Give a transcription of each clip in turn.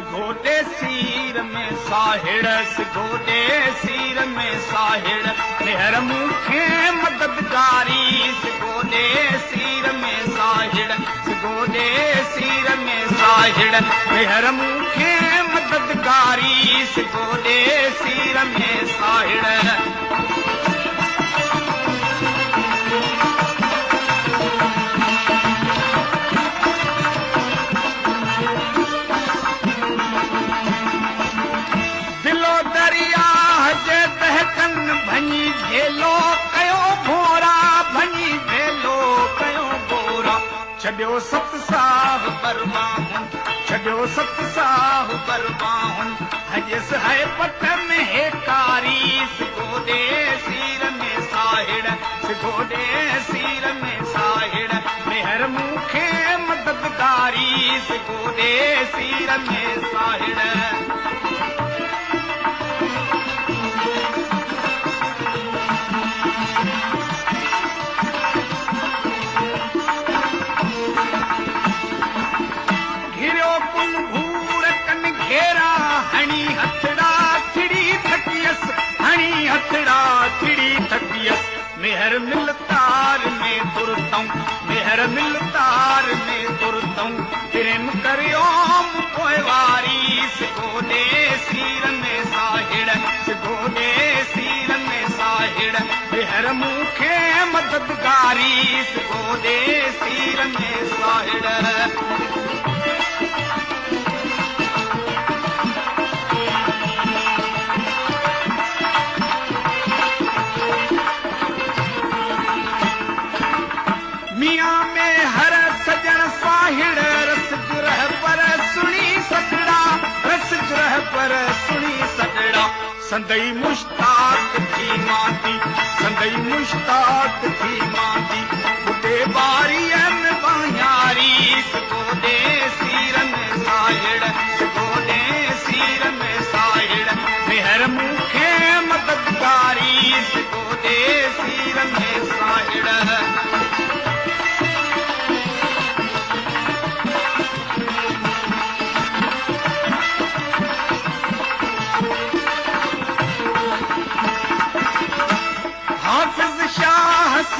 सिगोडे सीर में साहिड़ सिगोडे सीर में साहिड़ मेहर मूंखे मददगारी सिगोडे सीर में साहिड़ सिगोडे सीर में साहिड़ मेहर मूंखे मददगारी सिगोडे सीर में साहिड़ भञी भेलो कयो भोरा भञी भेलो कयो भोरा छॾियो सत साह बरबाहुन छॾियो सत साह बरबाहुन हजस है पट में हे कारी सिगोडे सीर में साहिड़ सिगोडे सीर में साहिड़ मेहर मूंखे मददगारी सिगोडे सीर में साहिड़ मेहर मिलतार में तुरतऊं मेहर मिलतार में तुरतऊं प्रेम करियो पोइवारी सिगोडे सीर में साहिड़ सिगोडे सीर में साहिड़ मेहर मूंखे मददगारी सिगोडे सीर में साहिड़ संदई मुश्ताक थी मांदी संदई मुश्ताक थी मांदी उते बारी में बायारी सिगोडे सीर में साहिड़ सिगोडे सीर में साहिड़ मेहर मूंखे मददगारी सिगोडे सीर में साहिड़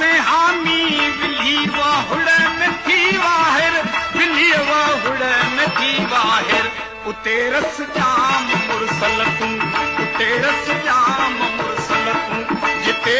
से हामी बिल्ली वाहुड़ में थी वाहिर बिल्ली वाहुड़ में थी वाहिर उते रस जाम मुरसल तूं उते रस जाम मुरसल तूं जिते